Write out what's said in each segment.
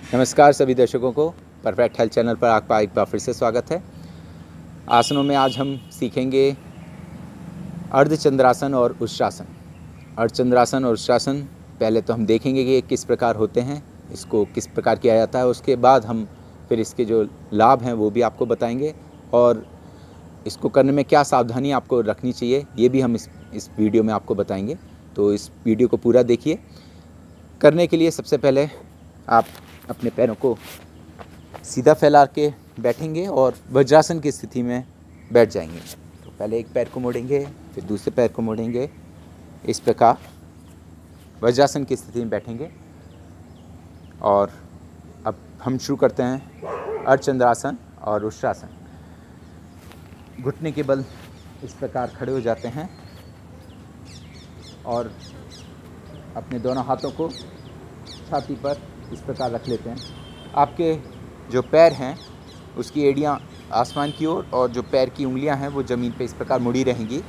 नमस्कार सभी दर्शकों को परफेक्ट हेल्थ चैनल पर आपका एक बार फिर से स्वागत है। आसनों में आज हम सीखेंगे अर्धचंद्रासन और उष्ट्रासन। अर्धचंद्रासन और उष्ट्रासन पहले तो हम देखेंगे कि ये किस प्रकार होते हैं, इसको किस प्रकार किया जाता है। उसके बाद हम फिर इसके जो लाभ हैं वो भी आपको बताएंगे और इसको करने में क्या सावधानी आपको रखनी चाहिए ये भी हम इस वीडियो में आपको बताएंगे। तो इस वीडियो को पूरा देखिए। करने के लिए सबसे पहले आप अपने पैरों को सीधा फैला के बैठेंगे और वज्रासन की स्थिति में बैठ जाएंगे। तो पहले एक पैर को मोड़ेंगे, फिर दूसरे पैर को मोड़ेंगे, इस प्रकार वज्रासन की स्थिति में बैठेंगे। और अब हम शुरू करते हैं अर्धचंद्रासन और उष्ट्रासन। घुटने के बल इस प्रकार खड़े हो जाते हैं और अपने दोनों हाथों को छाती पर इस प्रकार रख लेते हैं। आपके जो पैर हैं उसकी एड़ियाँ आसमान की ओर और जो पैर की उंगलियां हैं वो ज़मीन पे इस प्रकार मुड़ी रहेंगी।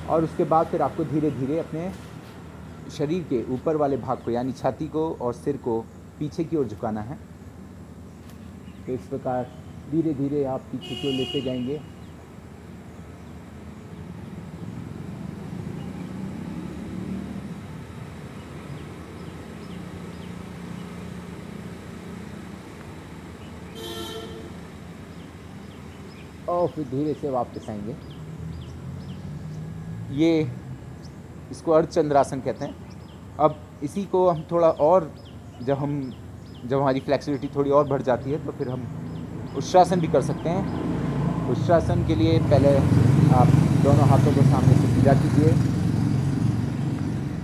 और उसके बाद फिर आपको धीरे धीरे अपने शरीर के ऊपर वाले भाग को यानी छाती को और सिर को पीछे की ओर झुकाना है। तो इस प्रकार धीरे धीरे आप पीछे की ओर लेते जाएंगे। और फिर धीरे से वापस आएंगे। ये इसको अर्धचंद्रासन कहते हैं। अब इसी को हम थोड़ा और जब हमारी फ्लेक्सिबिलिटी थोड़ी और बढ़ जाती है तो फिर हम उष्ट्रासन भी कर सकते हैं। उष्ट्रासन के लिए पहले आप दोनों हाथों को सामने से सीधा कीजिए,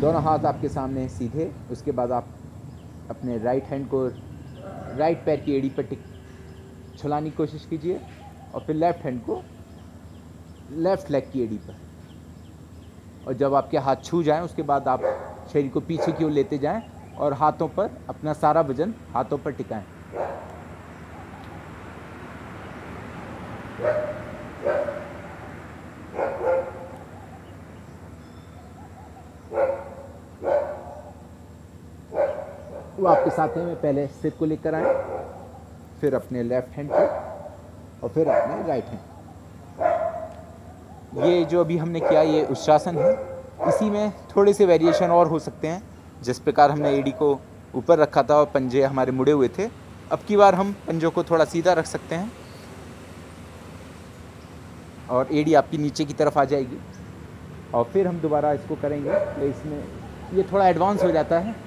दोनों हाथ आपके सामने सीधे। उसके बाद आप अपने राइट हैंड को राइट पैर की एड़ी पर छुलाने की कोशिश कीजिए और फिर लेफ़्ट हैंड को लेफ़्ट लेग की एड़ी पर। और जब आपके हाथ छू जाएं उसके बाद आप शरीर को पीछे की ओर लेते जाएं और हाथों पर अपना सारा वजन हाथों पर टिकाएं। वापस आते हैं पहले सिर को लेकर आएं, फिर अपने लेफ़्ट हैंड को और फिर अपने राइट हैंड। ये जो अभी हमने किया ये उष्ट्रासन है। इसी में थोड़े से वेरिएशन और हो सकते हैं। जिस प्रकार हमने एड़ी को ऊपर रखा था और पंजे हमारे मुड़े हुए थे, अब की बार हम पंजों को थोड़ा सीधा रख सकते हैं और एड़ी आपकी नीचे की तरफ आ जाएगी। और फिर हम दोबारा इसको करेंगे तो इसमें ये थोड़ा एडवांस हो जाता है।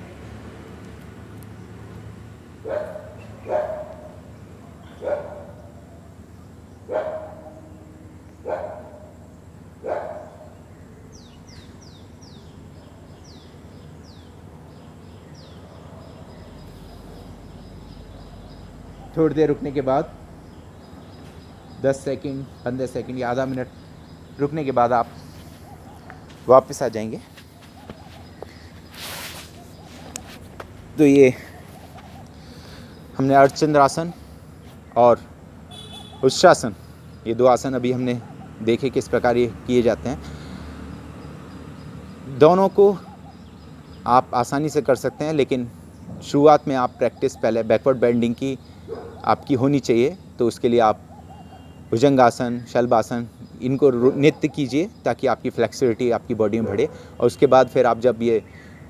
थोड़ी देर रुकने के बाद 10 सेकंड 15 सेकंड या आधा मिनट रुकने के बाद आप वापस आ जाएंगे। तो ये हमने अर्धचंद्रासन और उष्ट्रासन ये दो आसन अभी हमने देखे किस प्रकार ये किए जाते हैं। दोनों को आप आसानी से कर सकते हैं, लेकिन शुरुआत में आप प्रैक्टिस पहले बैकवर्ड बेंडिंग की आपकी होनी चाहिए। तो उसके लिए आप भुजंगासन, शलभासन इनको नित्य कीजिए ताकि आपकी फ्लेक्सिबिलिटी आपकी बॉडी में बढ़े। और उसके बाद फिर आप जब ये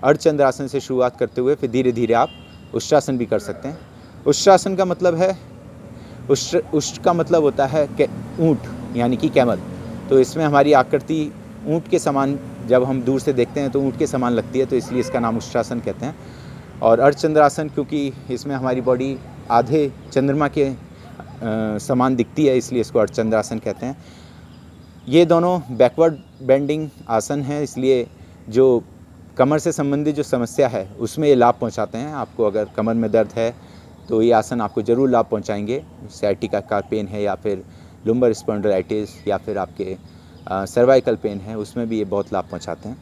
अर्धचंद्रासन से शुरुआत करते हुए फिर धीरे धीरे आप उष्ट्रासन भी कर सकते हैं। उष्ट्रासन का मतलब है उष्ट का मतलब होता है ऊँट यानी कि कैमल। तो इसमें हमारी आकृति ऊँट के समान, जब हम दूर से देखते हैं तो ऊँट के समान लगती है, तो इसलिए इसका नाम उष्ट्रासन कहते हैं। और अर्धचंद्रासन क्योंकि इसमें हमारी बॉडी आधे चंद्रमा के समान दिखती है, इसलिए इसको अर्धचंद्रासन कहते हैं। ये दोनों बैकवर्ड बेंडिंग आसन हैं, इसलिए जो कमर से संबंधित जो समस्या है उसमें ये लाभ पहुंचाते हैं। आपको अगर कमर में दर्द है तो ये आसन आपको ज़रूर लाभ पहुंचाएंगे। साइटिका का पेन है या फिर लुम्बर स्पॉन्डिलाइटिस या फिर आपके सर्वाइकल पेन है, उसमें भी ये बहुत लाभ पहुंचाते हैं।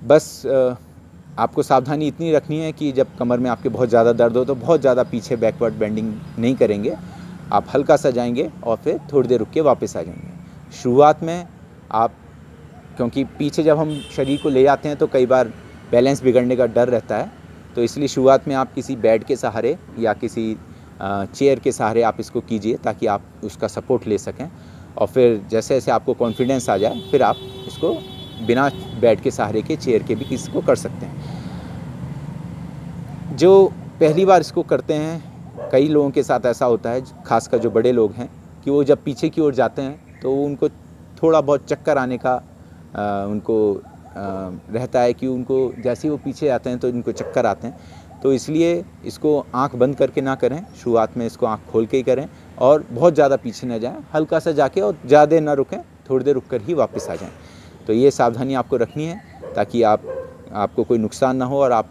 बस आपको सावधानी इतनी रखनी है कि जब कमर में आपके बहुत ज़्यादा दर्द हो तो बहुत ज़्यादा पीछे बैकवर्ड बेंडिंग नहीं करेंगे। आप हल्का सा जाएंगे और फिर थोड़ी देर रुक के वापस आ जाएंगे। शुरुआत में आप, क्योंकि पीछे जब हम शरीर को ले जाते हैं तो कई बार बैलेंस बिगड़ने का डर रहता है, तो इसलिए शुरुआत में आप किसी बेड के सहारे या किसी चेयर के सहारे आप इसको कीजिए, ताकि आप उसका सपोर्ट ले सकें। और फिर जैसे जैसे आपको कॉन्फिडेंस आ जाए, फिर आप इसको बिना बेड के सहारे के, चेयर के भी इसको कर सकते हैं। जो पहली बार इसको करते हैं, कई लोगों के साथ ऐसा होता है, खासकर जो बड़े लोग हैं, कि वो जब पीछे की ओर जाते हैं तो उनको थोड़ा बहुत चक्कर आने का उनको रहता है, कि उनको जैसे ही वो पीछे आते हैं तो उनको चक्कर आते हैं। तो इसलिए इसको आंख बंद करके ना करें, शुरुआत में इसको आंख खोल के ही करें, और बहुत ज़्यादा पीछे ना जाएं, हल्का सा जाके और ज़्यादा देर ना रुकें, थोड़ी देर रुक कर ही वापस आ जाएं। तो ये सावधानी आपको रखनी है, ताकि आपको कोई नुकसान ना हो और आप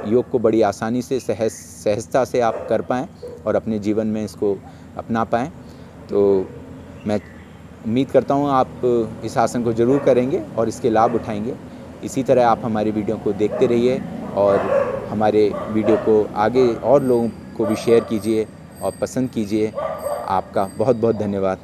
योग को बड़ी आसानी से, सहजता से आप कर पाएँ और अपने जीवन में इसको अपना पाएँ। तो मैं उम्मीद करता हूँ आप इस आसन को ज़रूर करेंगे और इसके लाभ उठाएंगे। इसी तरह आप हमारी वीडियो को देखते रहिए और हमारे वीडियो को आगे और लोगों को भी शेयर कीजिए और पसंद कीजिए। आपका बहुत बहुत धन्यवाद।